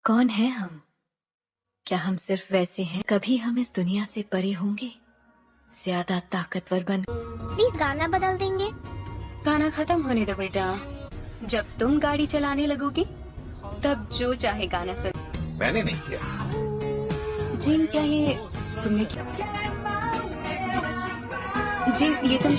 कौन है हम? क्या हम सिर्फ वैसे हैं? कभी हम इस दुनिया से परे होंगे, ज्यादा ताकतवर बन। प्लीज गाना बदल देंगे। गाना खत्म होने दो बेटा। जब तुम गाड़ी चलाने लगोगी तब जो चाहे गाना सुन। मैंने नहीं किया। जिन क्या ये तुमने क्या? जिन ये तुम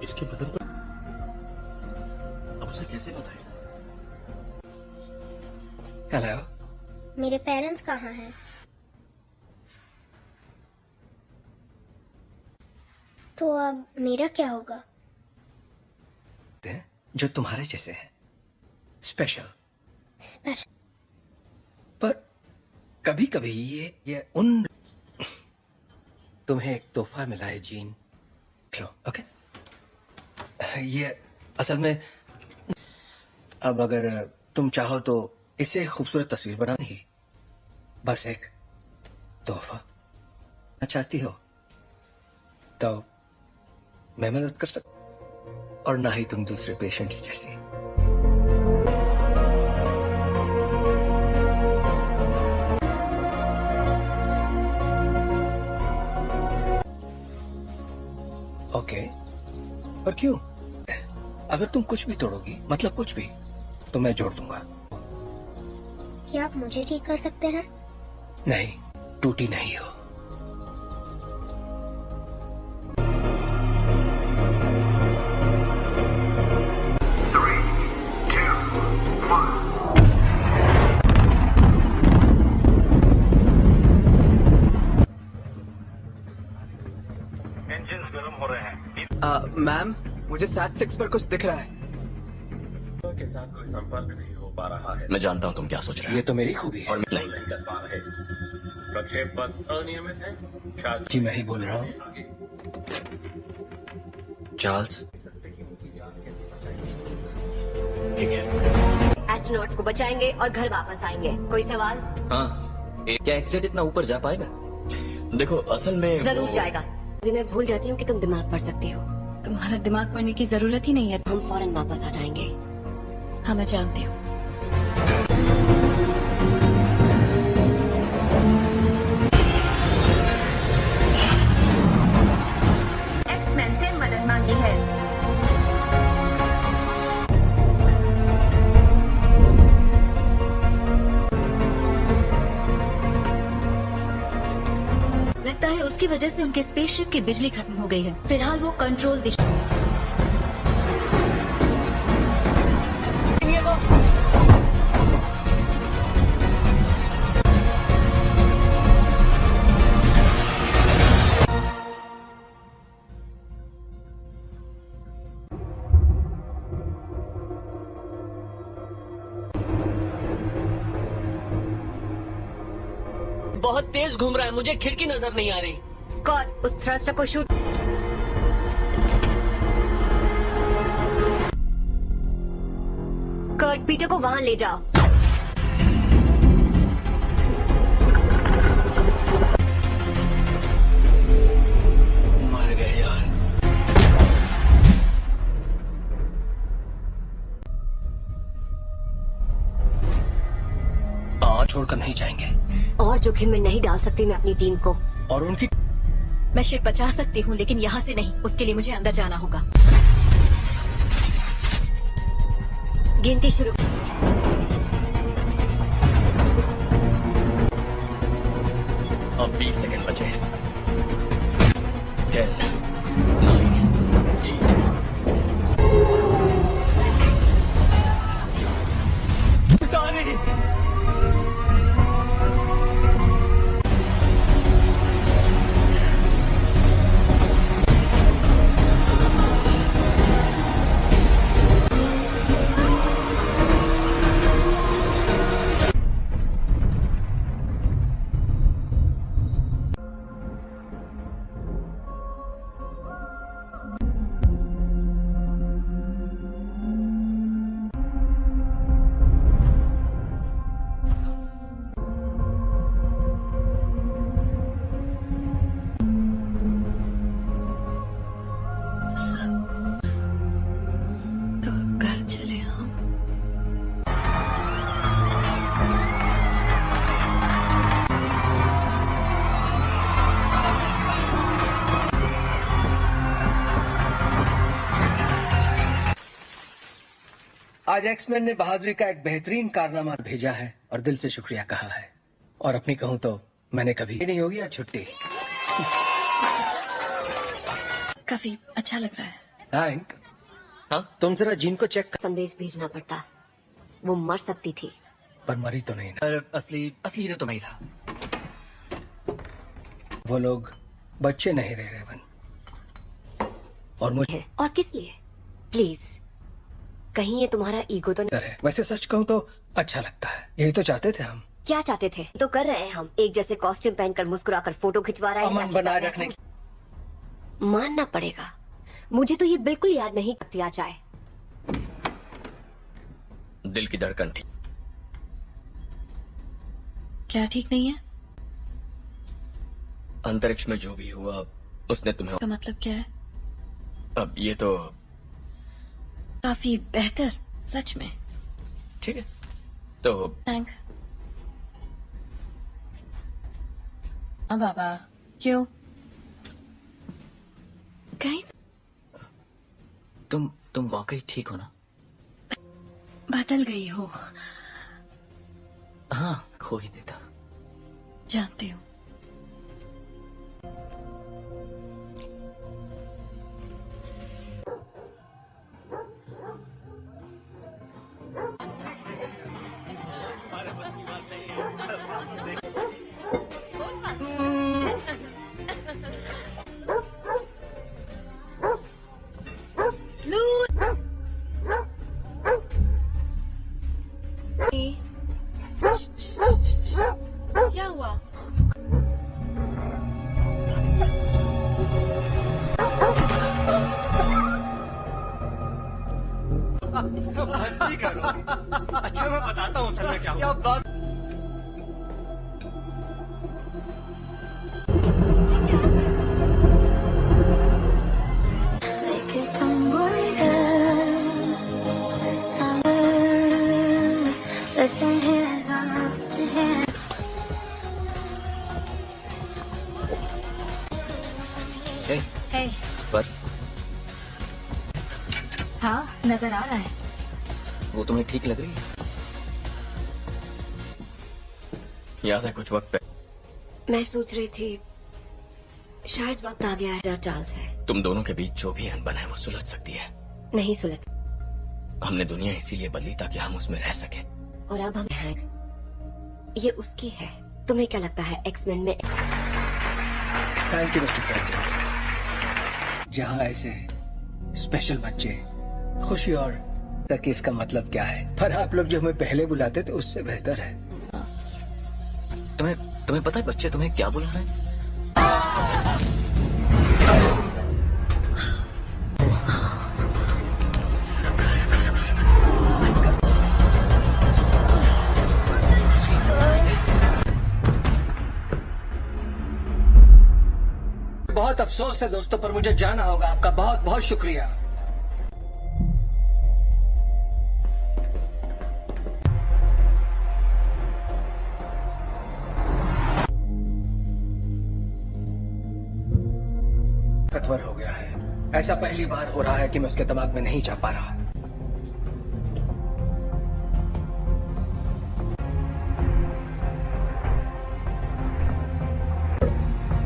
इसके बदन पर अब उसे कैसे पता है? हेलो, मेरे पेरेंट्स कहाँ हैं? तो अब मेरा क्या होगा? जो तुम्हारे जैसे हैं, स्पेशल। स्पेशल? पर कभी कभी ये उन तुम्हें एक तोहफा मिला है जीन, लो। ओके, ये असल में अब अगर तुम चाहो तो इससे एक खूबसूरत तस्वीर बनानी ही, बस एक तोहफा चाहती हो तो मैं मदद कर सकता, और ना ही तुम दूसरे पेशेंट्स जैसी। ओके, पर क्यों? अगर तुम कुछ भी तोड़ोगी, मतलब कुछ भी, तो मैं जोड़ दूंगा। क्या आप मुझे ठीक कर सकते हैं? नहीं, टूटी नहीं हो। इंजन गर्म हो रहे हैं। मैम, मुझे SAT-6 पर कुछ दिख रहा है। के साथ कोई संपर्क नहीं हो पा रहा है। मैं जानता हूँ तुम क्या सोच रहे ये हो। तो मेरी खूबी है। और मैं नहीं कर पा रहे। प्रक्षेप पथ अनियमित है। शायद जी मैं ही बोल रहा हूँ। चार्ल्स, ठीक है। एस्ट्रोनॉट्स को बचाएंगे और घर वापस आएंगे। कोई सवाल? हाँ, क्या एक्सेट इतना ऊपर जा पाएगा? देखो असल में जरूर जाएगा। अभी मैं भूल जाती हूँ कि तुम दिमाग पढ़ सकती हो। तुम्हारा दिमाग पढ़ने की जरूरत ही नहीं है। हम फौरन वापस आ जाएंगे। हाँ, मैं जानती हूँ। एक्समैन से मदद मांगी है। लगता है उसकी वजह से उनके स्पेसशिप की बिजली खत्म हो गई है। फिलहाल वो कंट्रोल दिशा। बहुत तेज घूम रहा है, मुझे खिड़की नजर नहीं आ रही। स्कॉट, उस थ्रस्टर को शूट। कर्ट, पीटर को वहां ले जाओ। मर गए यार। छोड़कर नहीं जाएंगे। और जोखिम में नहीं डाल सकती मैं अपनी टीम को। और उनकी मैं शिप बचा सकती हूँ, लेकिन यहाँ से नहीं। उसके लिए मुझे अंदर जाना होगा। गिनती शुरू। अब 20 सेकंड बचे हैं। 10, 9, 8। सॉरी। आज एक्समैन ने बहादुरी का एक बेहतरीन कारनामा भेजा है और दिल से शुक्रिया कहा है। और अपनी कहूं तो मैंने कभी नहीं होगी आज छुट्टी। काफी अच्छा लग रहा है। थैंक। हाँ? तुम जरा जीन को चेक कर। संदेश भेजना पड़ता, वो मर सकती थी। पर मरी तो नहीं ना। पर असली हीरो तो मैं ही था। वो लोग बच्चे नहीं रहे रेवन। और मुझे और किस लिए? प्लीज, कहीं ये तुम्हारा ईगो तो नहीं? है। वैसे सच कहूं तो अच्छा लगता है। यही तो चाहते थे हम। क्या चाहते थे तो कर रहे हैं हम। एक जैसे कॉस्ट्यूम पहनकर मुस्कुराकर फोटो खिंचवा रहे हैं। अमन बनाए रखने की। मानना पड़ेगा, मुझे तो ये बिल्कुल याद नहीं करती आ जाए। दिल की धड़कन ठीक। क्या ठीक नहीं है? अंतरिक्ष में जो भी हुआ उसने तुम्हें। का मतलब क्या है? अब ये तो काफी बेहतर, सच में। ठीक है तो थैंक। हाँ बाबा, क्यों? कहीं तुम वाकई ठीक हो ना? बदल गई हो। हाँ, खो ही देता। जानती हूँ। क्या हुआ? अच्छा मैं बताता हूँ असल में क्या हुआ। Hey. पर हाँ, नजर आ रहा है। वो तुम्हें ठीक लग रही है? याद है कुछ वक्त पहले मैं सोच रही थी शायद वक्त आ गया है चार्ल्स है। तुम दोनों के बीच जो भी अनबन है वो सुलझ सकती है। नहीं सुलझ। हमने दुनिया इसीलिए बदली ताकि हम उसमें रह सके। और अब हम हैं। ये उसकी है। तुम्हें क्या लगता है एक्समैन में? Thank you mister president. जहाँ ऐसे स्पेशल बच्चे खुशी और तक इसका मतलब क्या है? पर आप लोग जो हमें पहले बुलाते थे उससे बेहतर है। तुम्हें पता है बच्चे तुम्हें क्या बुला रहे हैं? बहुत अफसोस है दोस्तों, पर मुझे जाना होगा। आपका बहुत बहुत शुक्रिया। ताकतवर हो गया है। ऐसा पहली बार हो रहा है कि मैं उसके दिमाग में नहीं जा पा रहा।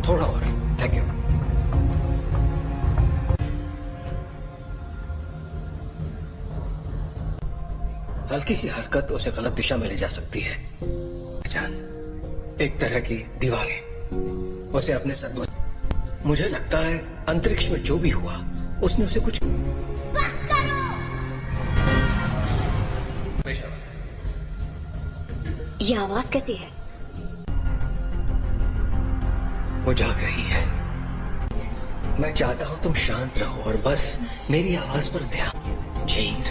थोड़ा और। Thank you. हल्की सी हरकत उसे गलत दिशा में ले जा सकती है। जान, एक तरह की दीवारें उसे अपने सदमा। मुझे लगता है अंतरिक्ष में जो भी हुआ उसने उसे कुछ। ये आवाज कैसी है? वो जाग रही है। मैं चाहता हूं तुम शांत रहो और बस मेरी आवाज पर ध्यान। जीन,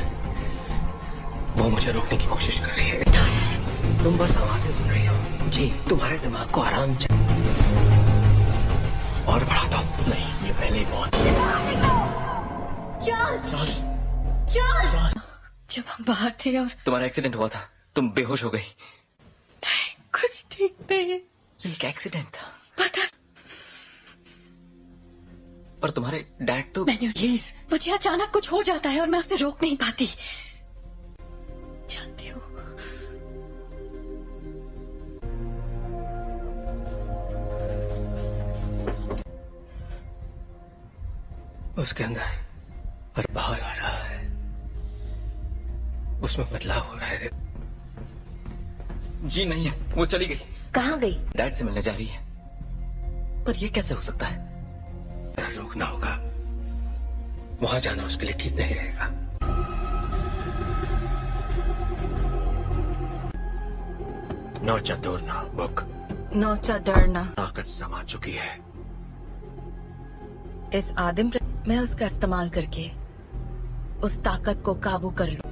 वो मुझे रोकने की कोशिश कर रही है। तुम बस आवाजें सुन रही हो। जी, तुम्हारे दिमाग को आराम चाहिए। और बढ़ा दो। नहीं, ये पहले ही बहुत। चार्ल्स! जब हम बाहर थे और तुम्हारा एक्सीडेंट हुआ था, तुम बेहोश हो गई। कुछ ठीक नहीं है। ये एक एक्सीडेंट था। पता। पर तुम्हारे डैड तो। प्लीज, मुझे अचानक कुछ हो जाता है और मैं उसे रोक नहीं पाती। उसके अंदर और बाहर आ रहा है, उसमें बदलाव हो रहा है। जी नहीं है, वो चली गई। कहाँ गई? डैड से मिलने जा रही है। पर ये कैसे हो सकता है? रोकना होगा, वहां जाना उसके लिए ठीक नहीं रहेगा। नौचा दौड़ना बुक, नौचा डरना। ताकत समा चुकी है। इस आदिम मैं उसका इस्तेमाल करके उस ताकत को काबू कर लूं।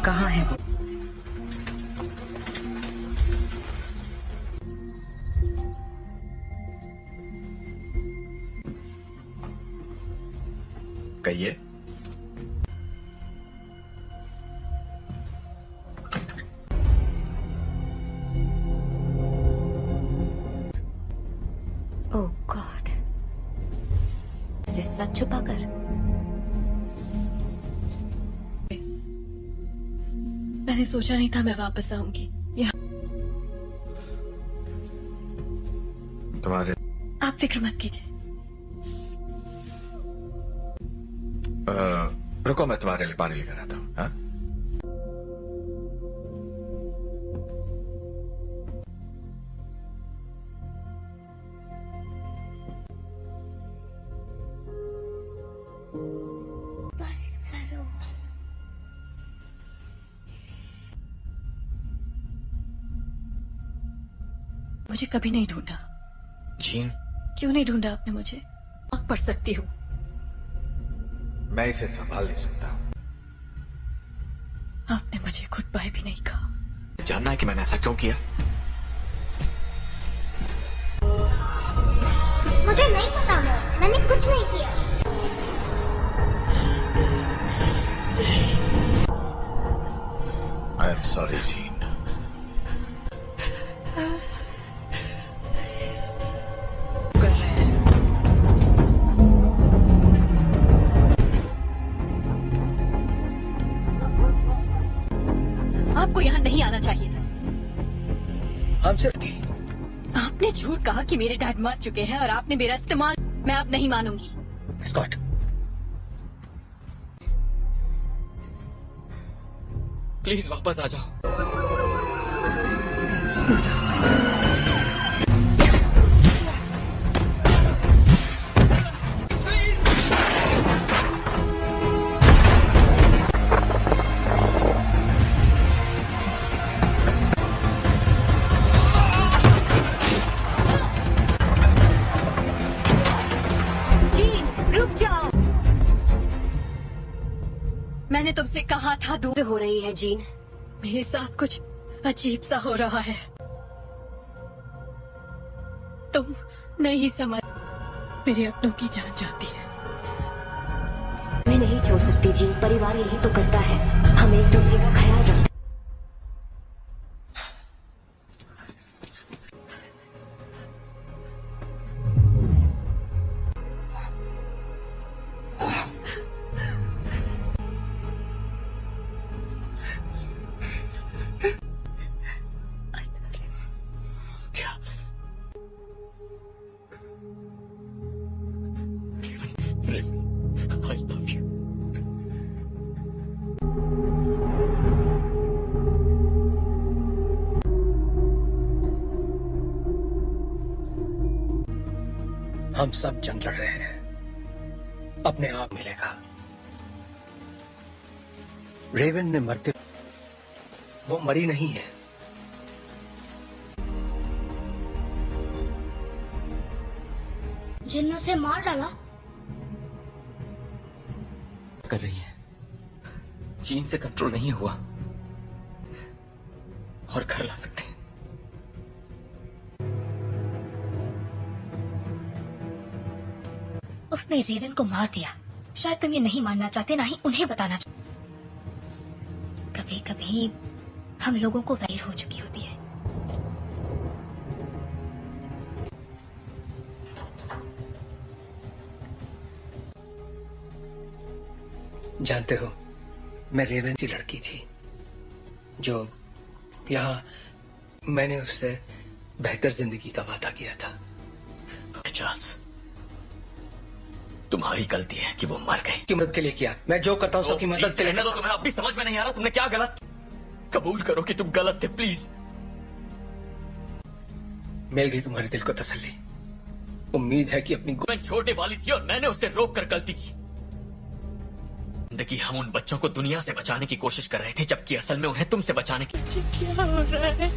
कहाँ है वो? कहिए। ओह गॉड, इसे सच छुपा कर। मैंने सोचा नहीं था मैं वापस आऊंगी। तुम्हारे आप फिक्र मत कीजिए। रुको, मैं तुम्हारे लिए पानी लेकर आता हूँ। हाँ? बस करो। मुझे कभी नहीं ढूंढा। जीन, क्यों नहीं ढूंढा आपने मुझे? आग पढ़ सकती हूँ। मैं इसे संभाल नहीं सकता। आपने मुझे गुड बाय भी नहीं कहा। जानना है कि मैंने ऐसा क्यों किया? मुझे नहीं पता, मैंने कुछ नहीं किया। I am sorry gene. कर रहे हैं। आपको यहाँ नहीं आना चाहिए था। हम सिर्फ आपने झूठ कहा कि मेरे डैड मर चुके हैं और आपने मेरा इस्तेमाल। मैं अब नहीं मानूंगी। स्कॉट, प्लीज वापस आ जाओ। जीन, रुक जाओ। मैंने तुमसे कहा था दूर हो रही है जीन। मेरे साथ कुछ अजीब सा हो रहा है। तुम नहीं समझ, मेरे अपनों की जान जाती है। मैं नहीं छोड़ सकती जीन, परिवार यही तो करता है। हम एक दूसरे का ख्याल रखते। I love you. हम सब जंग लड़ रहे हैं, अपने आप मिलेगा। रेवन ने मरते, वो मरी नहीं है। जिन ने उसे मार डाला। कर रही है, जीन से कंट्रोल नहीं हुआ और घर ला सकते हैं। उसने रेवन को मार दिया। शायद तुम ये नहीं मानना चाहते, ना ही उन्हें बताना चाहते। कभी कभी हम लोगों को वैर हो चुकी होती है। जानते हो, मैं रेवन की लड़की थी जो यहाँ मैंने उससे बेहतर जिंदगी का वादा किया था। चार्ल्स, तुम्हारी गलती है कि वो मर गए। की मदद के लिए किया, मैं जो करता हूँ सबकी मदद के लिए। तो तुम्हें अब भी समझ में नहीं आ रहा तुमने क्या गलत। कबूल करो कि तुम गलत थे प्लीज। मिल गई तुम्हारे दिल को तसल्ली। उम्मीद है कि अपनी मैं छोटे वाली थी और मैंने उसे रोक कर गलती की। जिंदगी हम उन बच्चों को दुनिया से बचाने की कोशिश कर रहे थे, जबकि असल में उन्हें तुमसे बचाने की। क्या हो रहा है?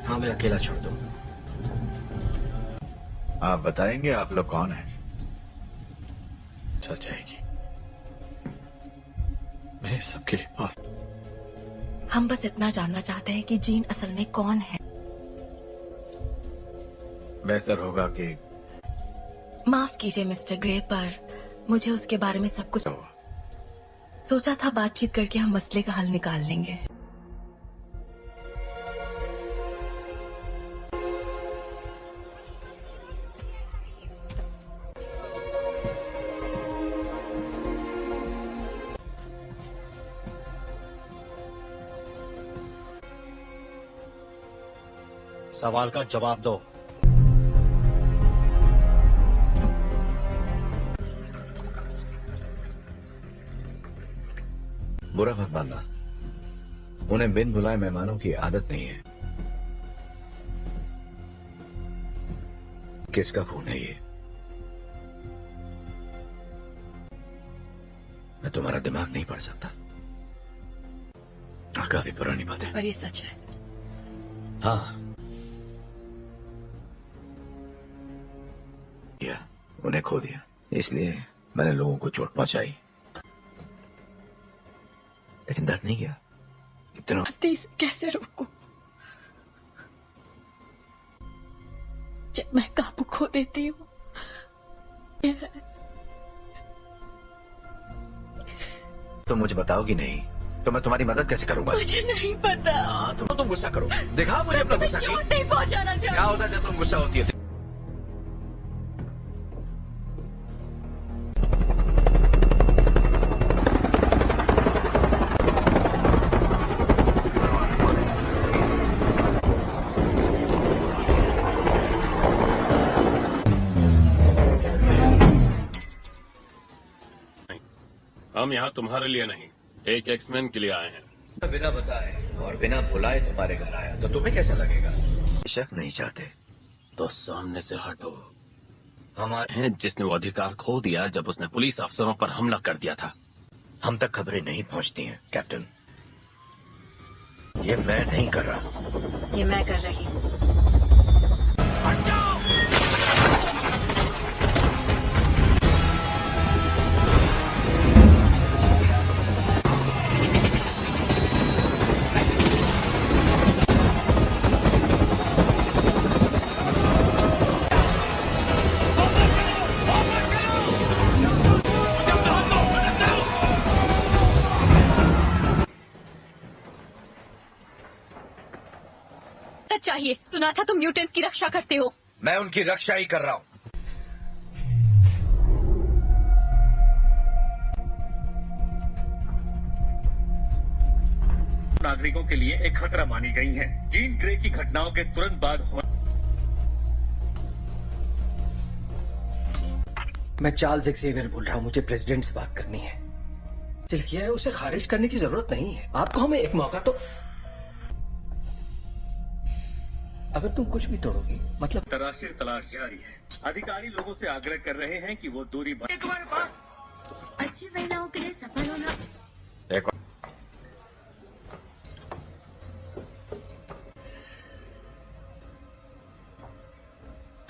हाँ, मैं अकेला छोड़ दूं। आप बताएंगे आप लोग कौन हैं? चल जाएगी। मैं सबके लिए माफ। हम बस इतना जानना चाहते हैं कि जीन असल में कौन है। बेहतर होगा कि माफ कीजिए मिस्टर ग्रे, पर मुझे उसके बारे में सब कुछ सोचा था। बातचीत करके हम मसले का हल निकाल लेंगे। सवाल का जवाब दो। बुरा मत मानना, उन्हें बिन बुलाए मेहमानों की आदत नहीं है। किसका खून है ये? मैं तुम्हारा दिमाग नहीं पढ़ सकता। काफी पुरानी बात है, पर ये सच है। हाँ। उन्हें खो दिया, इसलिए मैंने लोगों को चोट पहुंचाई, लेकिन दर्द नहीं किया। इतना इसे कैसे रोकूं? जब मैं काबू खो देती हूँ। तो मुझे बताओगी नहीं तो मैं तुम्हारी मदद कैसे करूंगा? मुझे नहीं पता। हाँ, तुम गुस्सा करो। दिखा मुझे अपना गुस्सा। नहीं पहुंचाना क्या होता है जब तुम गुस्सा होती है? हम यहाँ तुम्हारे लिए नहीं, एक एक्समैन के लिए आए हैं। बिना बताए और बिना बुलाए तुम्हारे घर आया तो तुम्हें कैसा लगेगा? शक नहीं चाहते तो सामने से हटो। हमारे हैं जिसने वो अधिकार खो दिया जब उसने पुलिस अफसरों पर हमला कर दिया था। हम तक खबरें नहीं पहुंचती हैं कैप्टन। ये मैं नहीं कर रहा, ये मैं कर रही हूँ। चाहिए। सुना था तुम म्यूटेंट्स की रक्षा करते हो। मैं उनकी रक्षा ही कर रहा हूँ। नागरिकों के लिए एक खतरा मानी गई हैं। जीन ग्रे की घटनाओं के तुरंत बाद मैं चार्ल्स एक्सेवियर बोल रहा हूँ। मुझे प्रेसिडेंट से बात करनी है। दिल किया है, उसे खारिज करने की जरूरत नहीं है। आपको हमें एक मौका तो। अगर तुम कुछ भी तोड़ोगी मतलब। अंतर्राष्ट्रीय तलाश जारी है। अधिकारी लोगों से आग्रह कर रहे हैं कि वो दूरी तुम्हारे पास अच्छी महिलाओं के लिए सफल होना।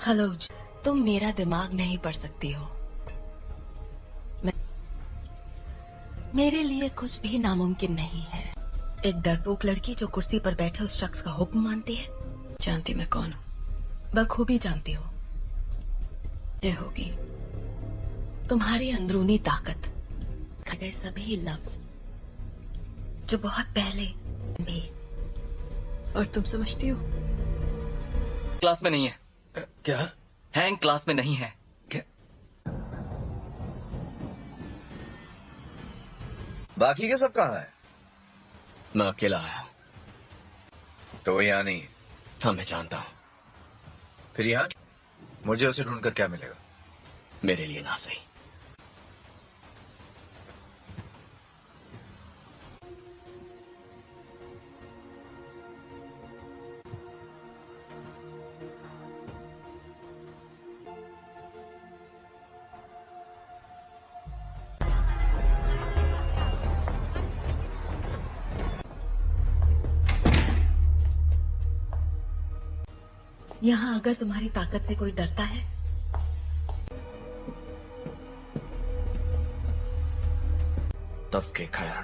हेलो, तुम मेरा दिमाग नहीं पढ़ सकती हो। मेरे लिए कुछ भी नामुमकिन नहीं है। एक डरपोक लड़की जो कुर्सी पर बैठे उस शख्स का हुक्म मानती है। जानती मैं कौन हूँ? बखूबी जानती हो। ये होगी तुम्हारी अंदरूनी ताकत, गए सभी लफ्ज जो बहुत पहले भी। और तुम समझती हो? क्लास में नहीं है। क्या? हैंक क्लास में नहीं है। क्या? बाकी के सब कहाँ है? मैं अकेला आया हूं। तो वो यहाँ नहीं है। हाँ, मैं जानता हूं। फिर यहाँ मुझे उसे ढूंढकर क्या मिलेगा? मेरे लिए ना सही। यहाँ अगर तुम्हारी ताकत से कोई डरता है तब के खैर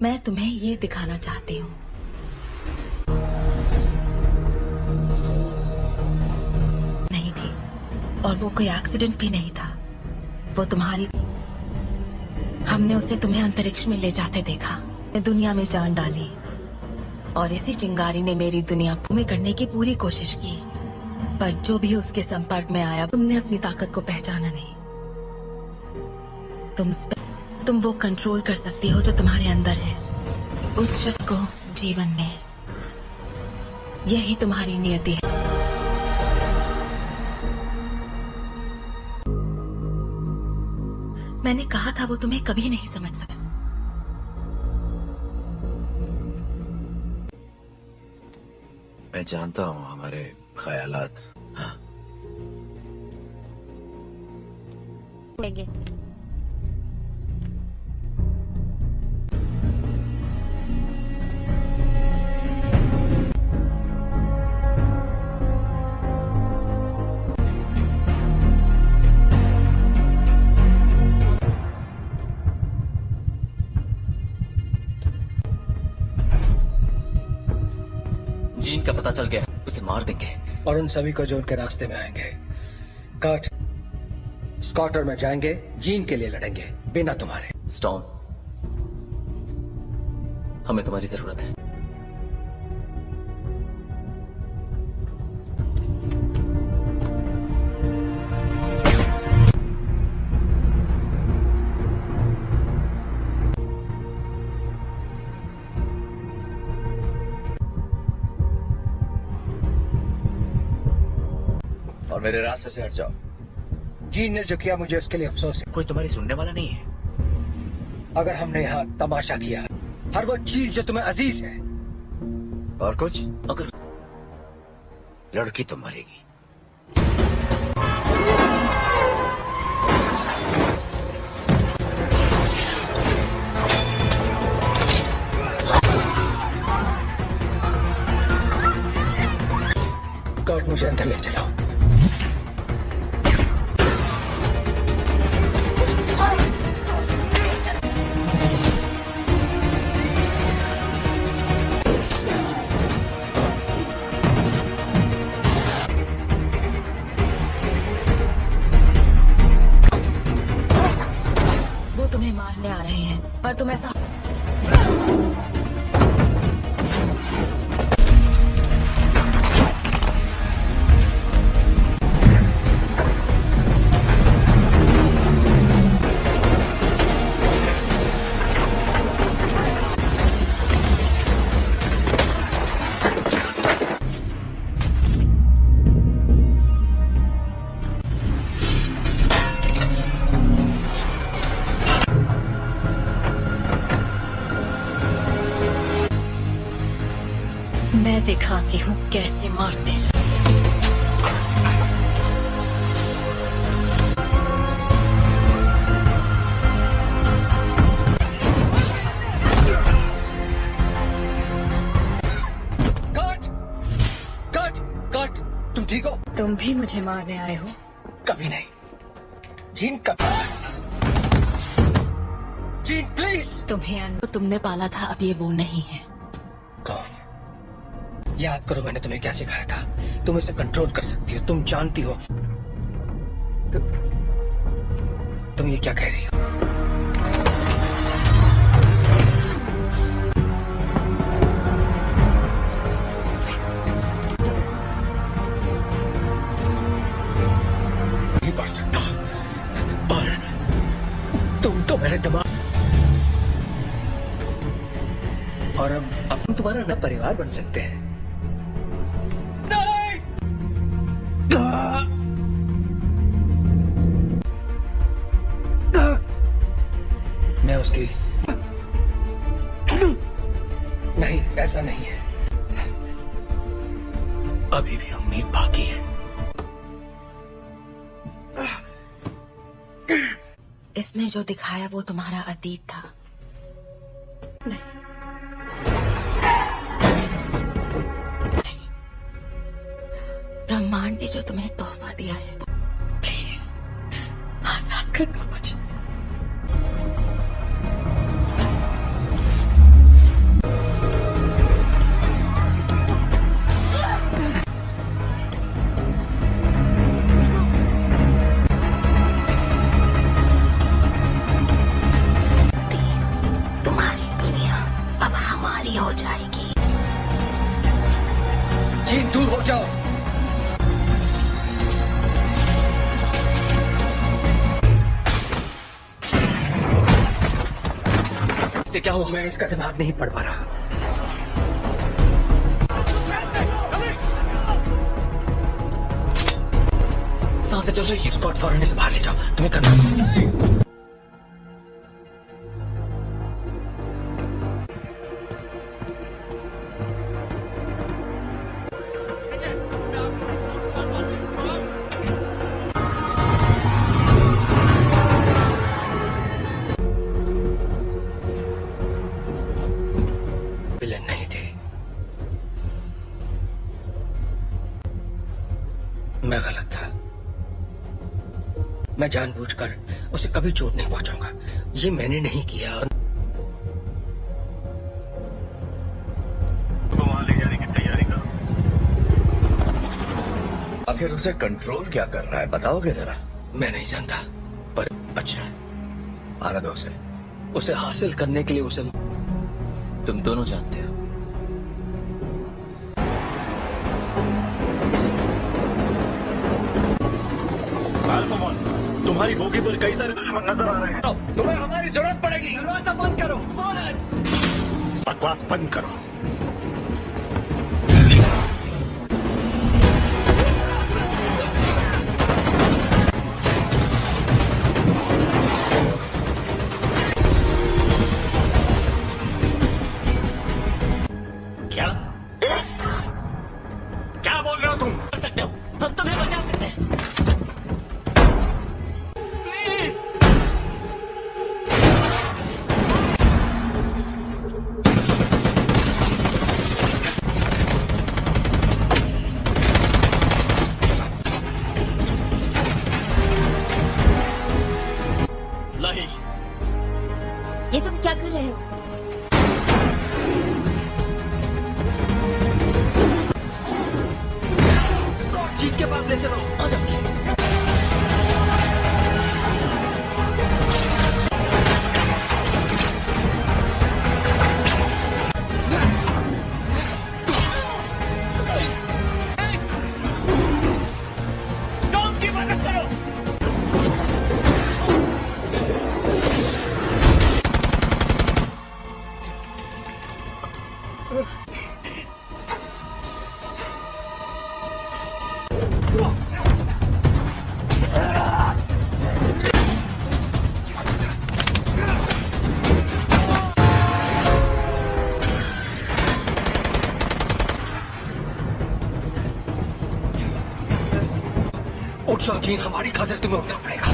मैं तुम्हें ये दिखाना चाहती हूँ। नहीं थी, और वो कोई एक्सीडेंट भी नहीं था। वो तुम्हारी, हमने उसे तुम्हें अंतरिक्ष में ले जाते देखा, दुनिया में जान डाली, और इसी चिंगारी ने मेरी दुनिया भूमि करने की पूरी कोशिश की। पर जो भी उसके संपर्क में आया, तुमने अपनी ताकत को पहचाना नहीं। तुम वो कंट्रोल कर सकती हो जो तुम्हारे अंदर है, उस शख्स को जीवन में। यही तुम्हारी नियति है। मैंने कहा था वो तुम्हें कभी नहीं समझ सका। मैं जानता हूँ हमारे ख्यालात। हाँ। लेंगे। जीन का पता चल गया, उसे मार देंगे। और उन सभी को जो उनके रास्ते में आएंगे। कट, स्कॉट और मैं जाएंगे, जीन के लिए लड़ेंगे, बिना तुम्हारे। स्टॉर्म, हमें तुम्हारी जरूरत है। और मेरे रास्ते से हट जाओ। जीन ने जो किया मुझे उसके लिए अफसोस है। कोई तुम्हारी सुनने वाला नहीं है। अगर हमने यहाँ तमाशा किया, हर वो चीज जो तुम्हें अजीज है। और कुछ? अगर लड़की तो मरेगी। गॉड, मुझे अंदर ले चलाओ। वो तुम्हें मारने आ रहे हैं, पर तुम ऐसा मैं दिखाती हूँ कैसे मारते हैं। कट, कट, कट, तुम ठीक हो? तुम भी मुझे मारने आए हो? कभी नहीं। जीन, कभी। Gene, please. तुम्हें तो तुमने पाला था, अब ये वो नहीं है। कौन? याद करो मैंने तुम्हें क्या सिखाया था। तुम इसे कंट्रोल कर सकती हो, तुम जानती हो। तुम ये क्या कह रही हो? नहीं पढ़ सकता, और और अब हम तुम्हारा नया परिवार बन सकते हैं। मैं उसकी नहीं, ऐसा नहीं है। अभी भी उम्मीद बाकी है। इसने जो दिखाया वो तुम्हारा अतीत था। नहीं, ब्रह्मांड ने जो तुम्हें तोहफा दिया है, प्लीज आजाद कर दो मुझे। तुम्हारी दुनिया अब हमारी हो जाएगी। चीन, दूर हो जाओ। इससे क्या हुआ? मैं इसका दिमाग नहीं पढ़ पा रहा। सांसें चल रही है। स्कॉट फौरन से बाहर ले जाओ। तुम्हें करना विलन नहीं थे। मैं गलत था। मैं जानबूझकर उसे कभी चोट नहीं पहुंचाऊंगा। ये मैंने नहीं किया। तो वहां ले जाने की तैयारी करो। आखिर उसे कंट्रोल क्या कर रहा है, बताओगे जरा? मैं नहीं जानता, पर अच्छा, आने दो उसे। उसे हासिल करने के लिए उसे तुम दोनों जानते हो। तुम्हारी बोगी पर कई सारे दुश्मन नजर आ रहे हैं। तुम्हें हमारी जरूरत पड़ेगी। दरवाजा बंद करो। बकवास बंद करो। क्या क्या बोल रहे हो तुम? कर सकते हो, हम तुम्हें बचा सकते हैं। प्लीज। नहीं, ये तुम क्या कर रहे हो? जीत के पास ले चलो। आ जाओ। टॉम की मदद करो। उठ जाओ चीन, हमारी खातिर तुम्हें उठना पड़ेगा।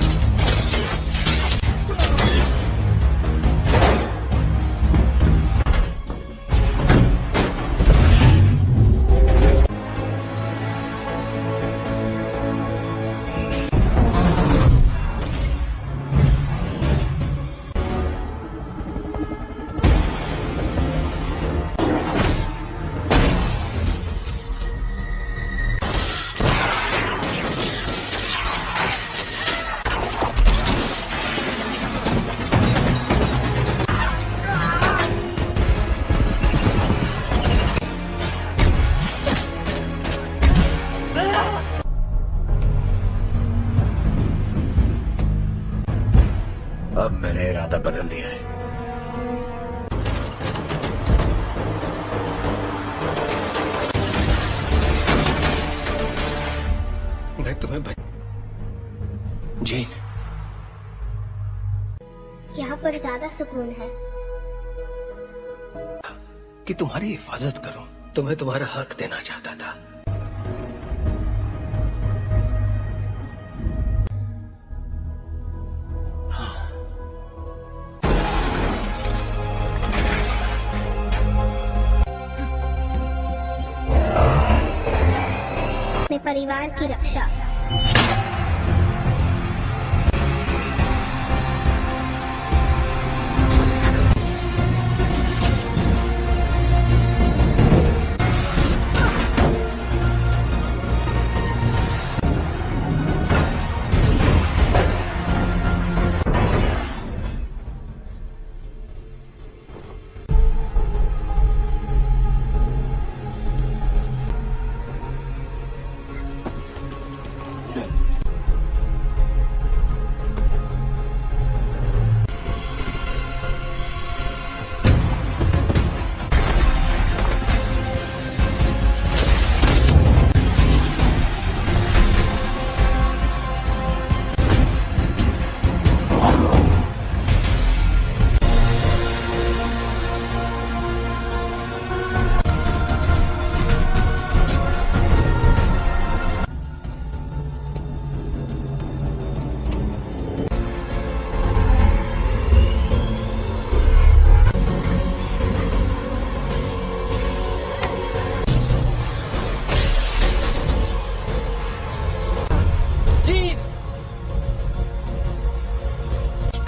ज्यादा सुकून है। कि तुम्हारी हिफाजत करूं, तुम्हें तुम्हारा हक देना चाहता था। अपने परिवार की रक्षा।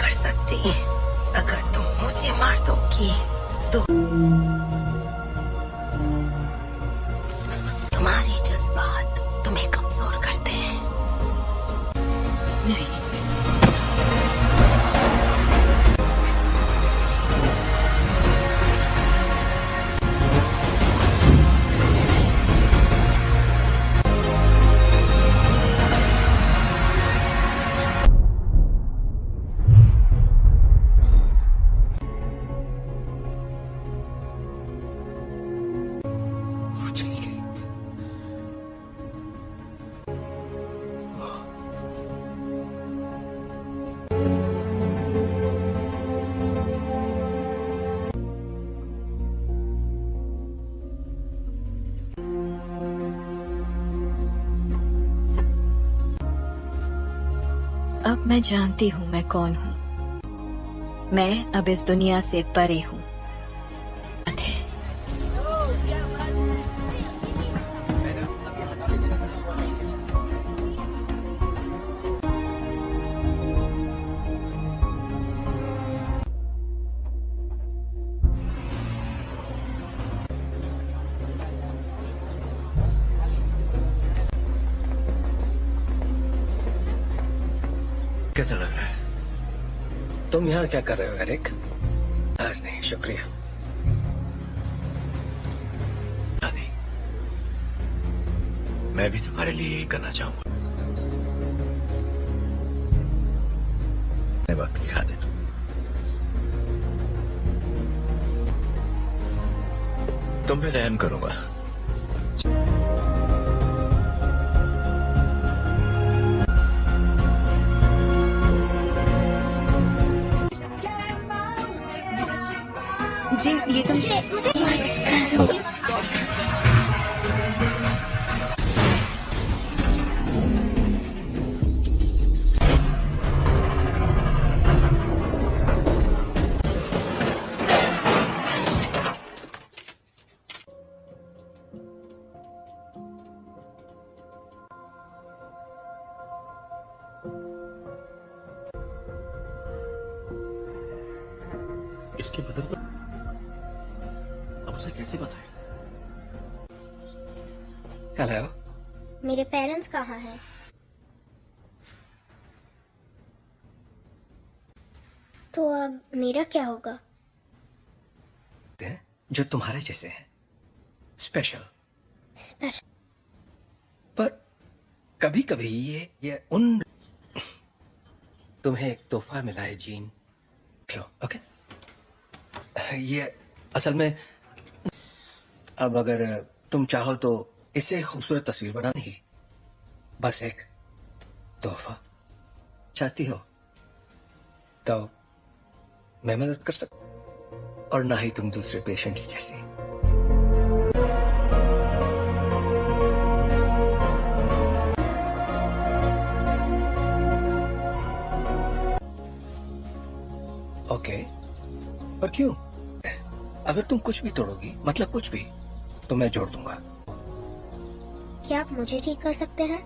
कर सकती अगर तुम मुझे मार दोगी तो तुम्हारे जज्बात तुम्हें कमजोर करते हैं। नहीं, अब मैं जानती हूँ मैं कौन हूँ। मैं अब इस दुनिया से परे हूँ। कैसा लग रहा है? तुम यहाँ क्या कर रहे हो एरिक? आज नहीं, शुक्रिया। नहीं, मैं भी तुम्हारे लिए यही करना चाहूंगा। वक्त की खातिर तुम पे रहम करूंगा। जी ये तुम इसके बदल पर अब उसे कैसे बताएं? हेलो, मेरे पेरेंट्स कहाँ हैं? तो अब मेरा क्या होगा? जो तुम्हारे जैसे हैं, स्पेशल। पर कभी कभी ये उन तुम्हें एक तोहफा मिला है जीन, लो, ओके? ये असल में अब अगर तुम चाहो तो इससे खूबसूरत तस्वीर बनानी ही, बस एक तोहफा चाहती हो तो मैं मदद कर सकता और ना ही तुम दूसरे पेशेंट्स जैसी। ओके, पर क्यों? अगर तुम कुछ भी तोड़ोगी, मतलब कुछ भी, तो मैं जोड़ दूंगा। क्या आप मुझे ठीक कर सकते हैं?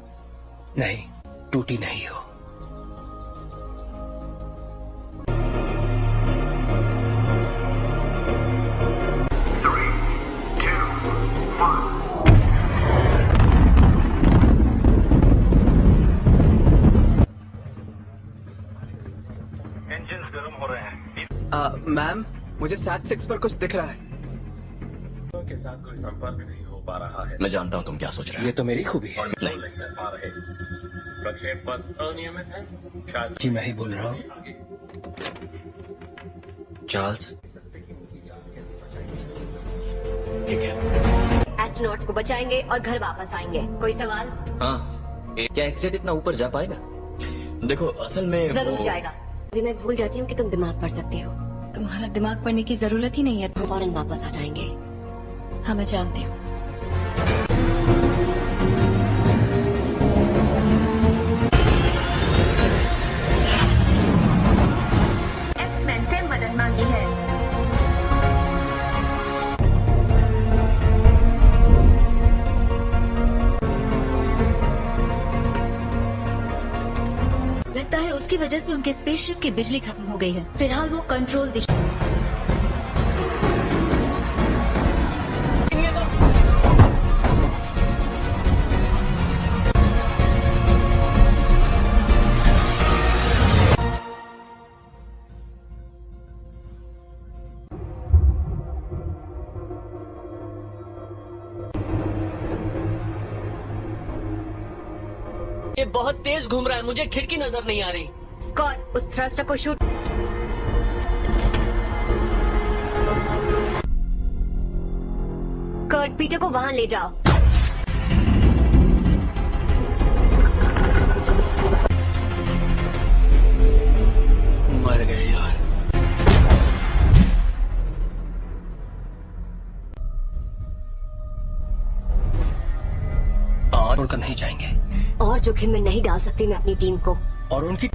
नहीं, टूटी नहीं हो। मैम, मुझे SAT-6 पर कुछ दिख रहा है। के साथ कोई संपर्क नहीं हो पा रहा है। मैं जानता हूँ तुम क्या सोच रहे हो। ये तो मेरी खूबी है। और नहीं कर पा रहे। प्रक्षेप पथ अनियमित है। शायद जी मैं ही बोल रहा हूँ। चार्ल्स, ठीक है। एस्ट्रोनॉट्स को बचाएंगे और घर वापस आएंगे। कोई सवाल? हाँ, क्या एक्सीडेंट इतना ऊपर जा पाएगा? देखो असल में जरूर जाएगा। अभी मैं भूल जाती हूँ कि तुम दिमाग पढ़ सकते हो। तुम्हारा दिमाग पढ़ने की जरूरत ही नहीं है। हम फौरन वापस आ जाएंगे। हाँ मैं जानती हूँ। एक्समैन से मदद मांगी है। लगता है उसकी वजह से उनके स्पेसशिप की बिजली खत्म हो गई है। फिलहाल वो कंट्रोल दिशा। ये बहुत तेज घूम रहा है, मुझे खिड़की नजर नहीं आ रही। स्कॉट, उस थ्रस्टर को शूट। कर्ट, पीटर को वहां ले जाओ। मर गए यार। और छोड़कर नहीं जाएंगे। और जोखिम में नहीं डाल सकती मैं अपनी टीम को। और उनकी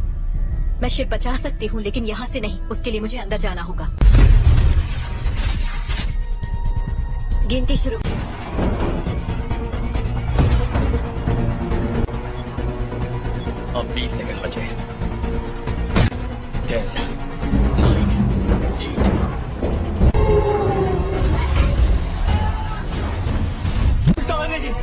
मैं शिप बचा सकती हूँ, लेकिन यहाँ से नहीं। उसके लिए मुझे अंदर जाना होगा। गिनती शुरू। अब 20 सेकंड बचे। 10, 9, 8। समझ नहीं।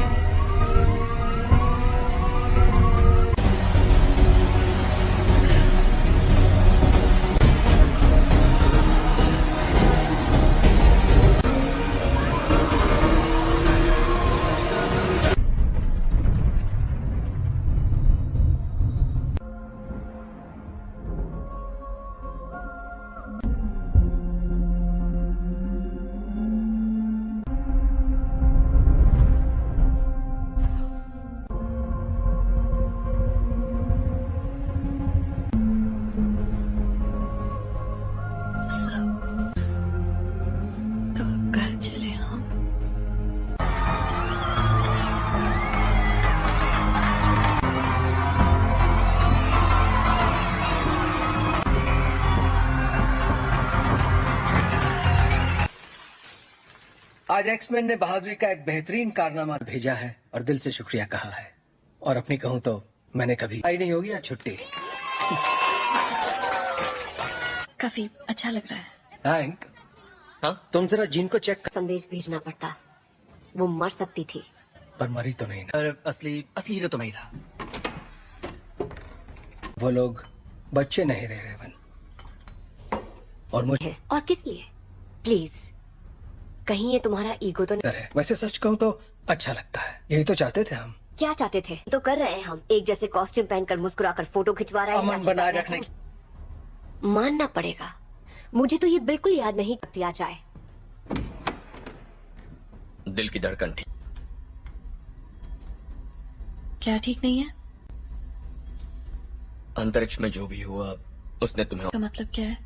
आज एक्समैन ने बहादुरी का एक बेहतरीन कारनामा भेजा है और दिल से शुक्रिया कहा है। और अपनी कहूं तो मैंने कभी आई नहीं होगी आज छुट्टी। काफी अच्छा लग रहा है। थैंक। हाँ, तुम जरा जीन को चेक कर। संदेश भेजना पड़ता। वो मर सकती थी। पर मरी तो नहीं ना। असली हीरो तो मैं ही था। वो लोग बच्चे नहीं रहे रेवन। और मुझे और किस लिए? प्लीज, कहीं ये तुम्हारा ईगो तो नहीं है? वैसे सच कहूँ तो अच्छा लगता है। यही तो चाहते थे हम। क्या चाहते थे तो कर रहे हैं हम। एक जैसे कॉस्ट्यूम पहनकर मुस्कुराकर फोटो खिंचवा रहे हैं। अमन बनाए रखने। मानना पड़ेगा, मुझे तो ये बिल्कुल याद नहीं दिया जाए। दिल की धड़कन ठीक। क्या ठीक नहीं है? अंतरिक्ष में जो भी हुआ उसने तुम्हें। तो मतलब क्या है?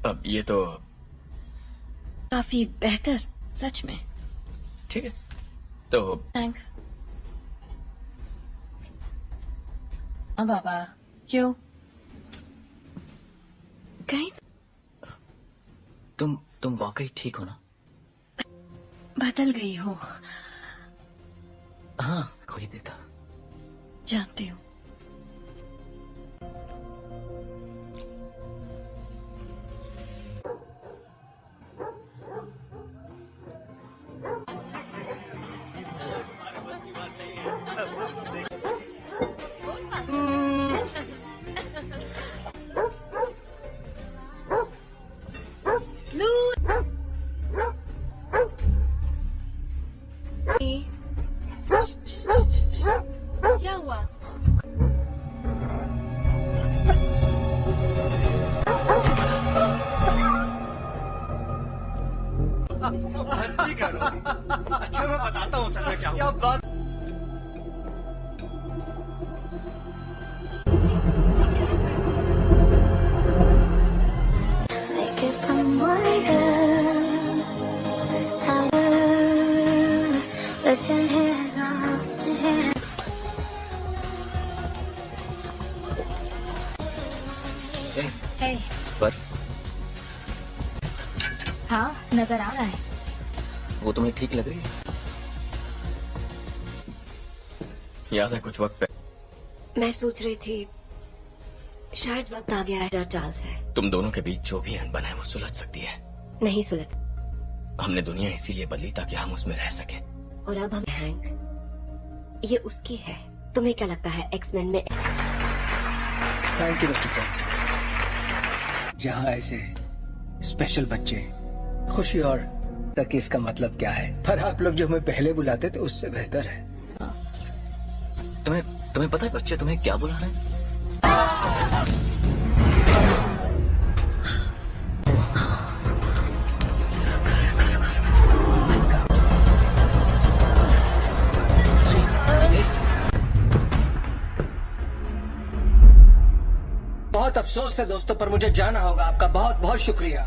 अब ये तो काफी बेहतर, सच में। ठीक है तो थैंक। हाँ बाबा, क्यों? कहीं तुम वाकई ठीक हो ना? बदल गई हो। हाँ, कोई देता। जानती हूँ। क्या हुआ? हंसी करो। अच्छा मैं बताता हूँ सर क्या हुआ। बात Hey. पर हाँ, नजर आ रहा है। वो तुम्हें ठीक लग रही है? याद है कुछ वक्त पहले मैं सोच रही थी शायद वक्त आ गया है जहाँ चार्ल्स है। तुम दोनों के बीच जो भी अनबन है वो सुलझ सकती है। नहीं सुलझ। हमने दुनिया इसीलिए बदली ताकि हम उसमें रह सके। और अब हम हैंक, ये उसकी है। तुम्हें क्या लगता है एक्समैन में? Thank you mister president. जहाँ ऐसे स्पेशल बच्चे खुशी और तक इसका मतलब क्या है, पर आप लोग जो हमें पहले बुलाते थे उससे बेहतर है। तुम्हें पता है बच्चे तुम्हें क्या बुला रहे हैं? बहुत अफसोस है दोस्तों, पर मुझे जाना होगा। आपका बहुत बहुत शुक्रिया।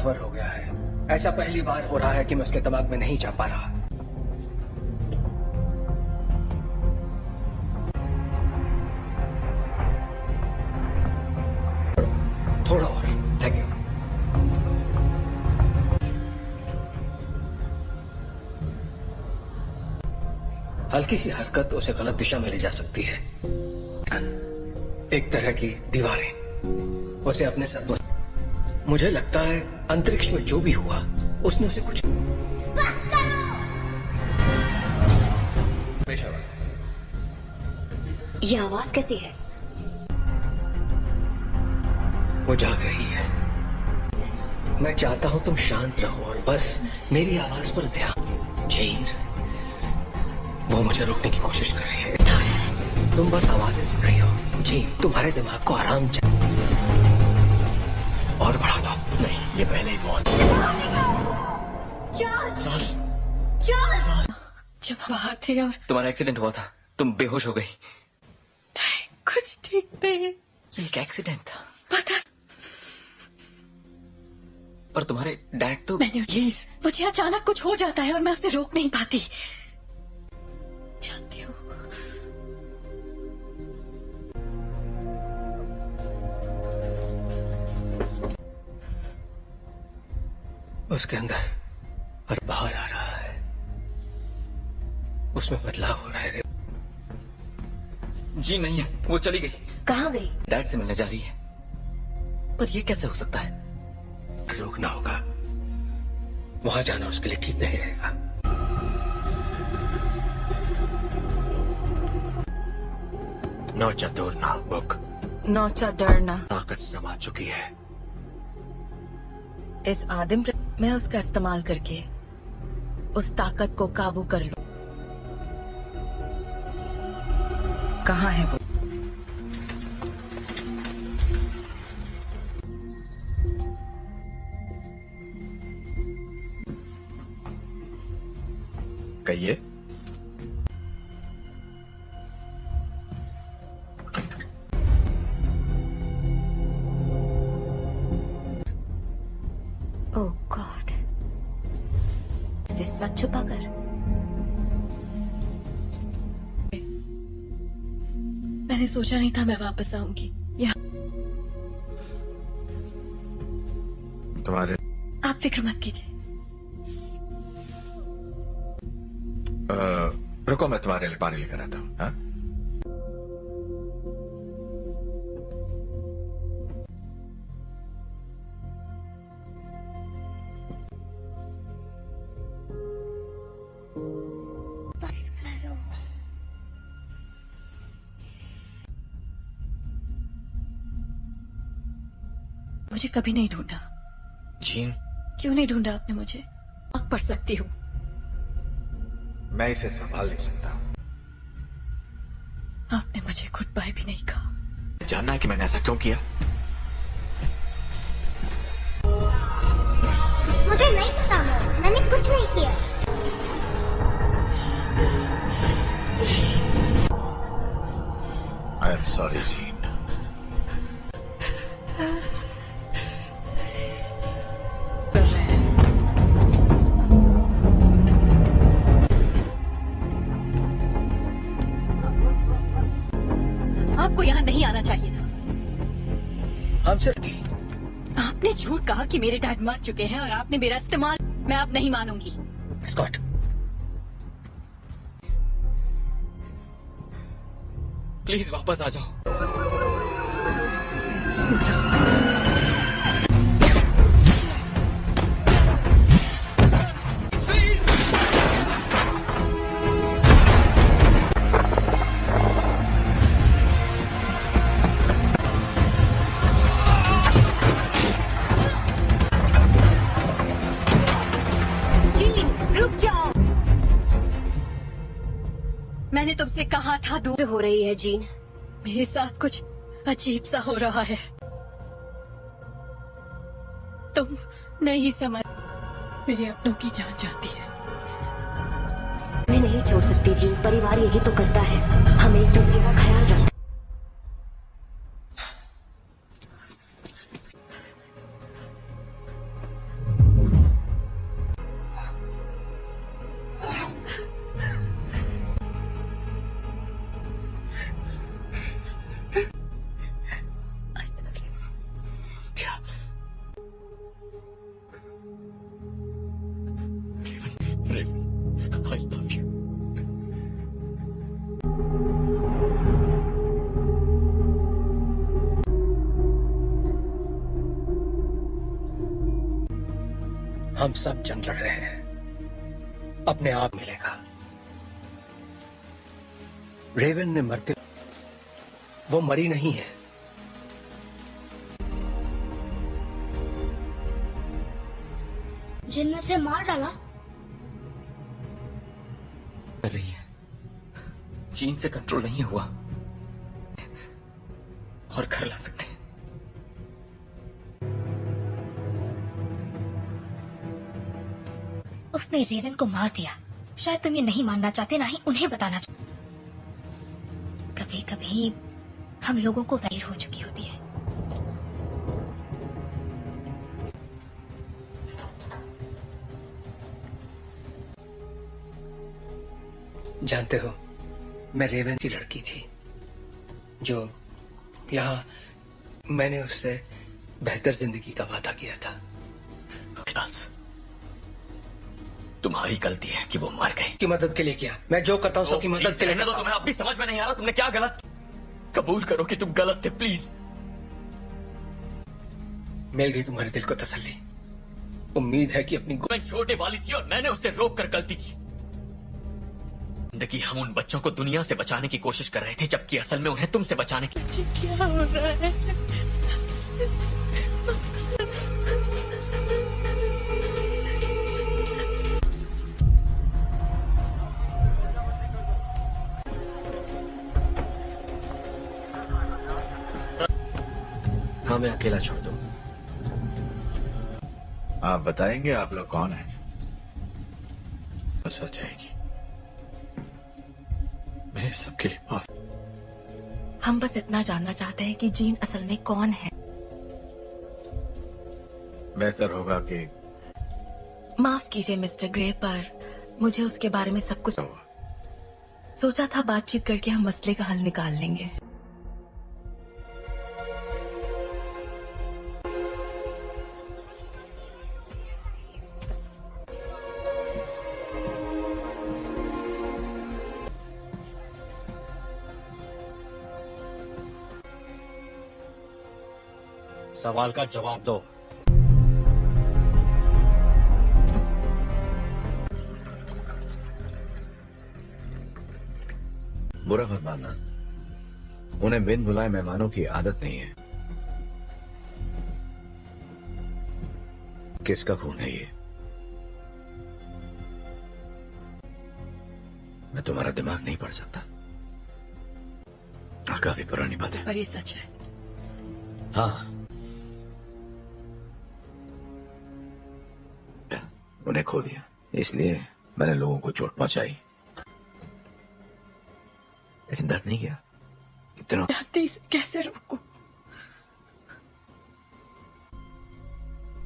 ताकतवर हो गया है। ऐसा पहली बार हो रहा है कि मैं उसके दिमाग में नहीं जा पा रहा। थोड़ा और। Thank you. हल्की सी हरकत उसे गलत दिशा में ले जा सकती है। एक तरह की दीवारें उसे अपने साथ। मुझे लगता है अंतरिक्ष में जो भी हुआ उसने उसे कुछ। ये आवाज कैसी है? वो जाग रही है। मैं चाहता हूं तुम शांत रहो और बस मेरी आवाज पर ध्यान। जेन, वो मुझे रोकने की कोशिश कर रही है। तुम बस आवाजें सुन रही हो। जी, तुम्हारे दिमाग को आराम चाहिए। और बढ़ा दो। नहीं, ये पहले ही बहुत। जब हम बाहर थे और तुम्हारा एक्सीडेंट हुआ था, तुम बेहोश हो गई। कुछ ठीक नहीं। ये एक एक्सीडेंट था। पता। पर तुम्हारे डैड तो। मैंने प्लीज, मुझे अचानक कुछ हो जाता है और मैं उसे रोक नहीं पाती। जानती हूँ। उसके अंदर और बाहर आ रहा है। उसमें बदलाव हो रहा है। जी नहीं है, वो चली गई। कहाँ गई? डैड से मिलने जा रही है। पर ये कैसे हो सकता है? रोकना होगा। वहां जाना उसके लिए ठीक नहीं रहेगा। नौचा दौड़ना बुक। नौचा दौड़ना। ताकत समा चुकी है। इस आदिम मैं उसका इस्तेमाल करके उस ताकत को काबू कर लूं। कहाँ है वो? कहिए। ओह गॉड, इसे सच छुपा कर। मैंने सोचा नहीं था मैं वापस आऊंगी यहाँ। तुम्हारे आप फिक्र मत कीजिए। रुको, मैं तुम्हारे लिए पानी लेकर आता हूँ। हाँ? मुझे कभी नहीं ढूंढा। जीन, क्यों नहीं ढूंढा आपने मुझे? आग पढ़ सकती हूँ। मैं इसे संभाल नहीं सकता। आपने मुझे गुड बाय भी नहीं कहा। जानना है कि मैंने ऐसा क्यों किया? मुझे नहीं पता, मैंने कुछ नहीं किया। I am sorry gene. आपको यहाँ नहीं आना चाहिए था। हम सिर्फ आपने झूठ कहा कि मेरे डैड मर चुके हैं और आपने मेरा इस्तेमाल। मैं अब नहीं मानूंगी। स्कॉट, प्लीज वापस आ जाओ। रुक जाओ। मैंने तुमसे कहा था दूर हो रही है जीन। मेरे साथ कुछ अजीब सा हो रहा है। तुम नहीं समझ। मेरे अपनों की जान जाती है। मैं नहीं छोड़ सकती जीन, परिवार यही तो करता है। हमें एक दूसरे का ख्याल रखना। I love you. हम सब जंग लड़ रहे हैं। अपने आप मिलेगा। रेवन ने मरते, वो मरी नहीं है। जिनमें से मार डाला। कर रही है। जीन से कंट्रोल नहीं हुआ और घर ला सकते हैं। उसने रेवन को मार दिया। शायद तुम ये नहीं मानना चाहते, ना ही उन्हें बताना चाहते। कभी कभी हम लोगों को वैर हो चुकी होती है। जानते हो, मैं रेवन की लड़की थी जो यहाँ मैंने उससे बेहतर जिंदगी का वादा किया था। तुम्हारी गलती है कि वो मर गए। की मदद के लिए किया। मैं जो करता हूँ सबकी मदद के लिए। तो तुम्हें अब भी समझ में नहीं आ रहा तुमने क्या गलत। कबूल करो कि तुम गलत थे प्लीज। मिल गई तुम्हारे दिल को तसल्ली। उम्मीद है कि अपनी मैं छोटे वाली थी और मैंने उससे रोक कर गलती की। जिंदगी हम उन बच्चों को दुनिया से बचाने की कोशिश कर रहे थे, जबकि असल में उन्हें तुमसे बचाने की। क्या हो रहा है? हाँ, मैं अकेला छोड़ दूं। आप बताएंगे आप लोग कौन हैं? बस हो जाएगी। मैं सबके लिए माफ। हम बस इतना जानना चाहते हैं कि जीन असल में कौन है। बेहतर होगा कि माफ कीजिए मिस्टर ग्रे, पर मुझे उसके बारे में सब कुछ सोचा था। बातचीत करके हम मसले का हल निकाल लेंगे। सवाल का जवाब दो। बुरा मत मानना, उन्हें बिन बुलाए मेहमानों की आदत नहीं है। किसका खून है ये? मैं तुम्हारा दिमाग नहीं पढ़ सकता। काफी पुरानी बात है, पर ये सच है। हाँ, उन्हें खो दिया, इसलिए मैंने लोगों को चोट पहुंचाई, लेकिन दर्द नहीं किया। इतना जानती इसे कैसे रोकूं?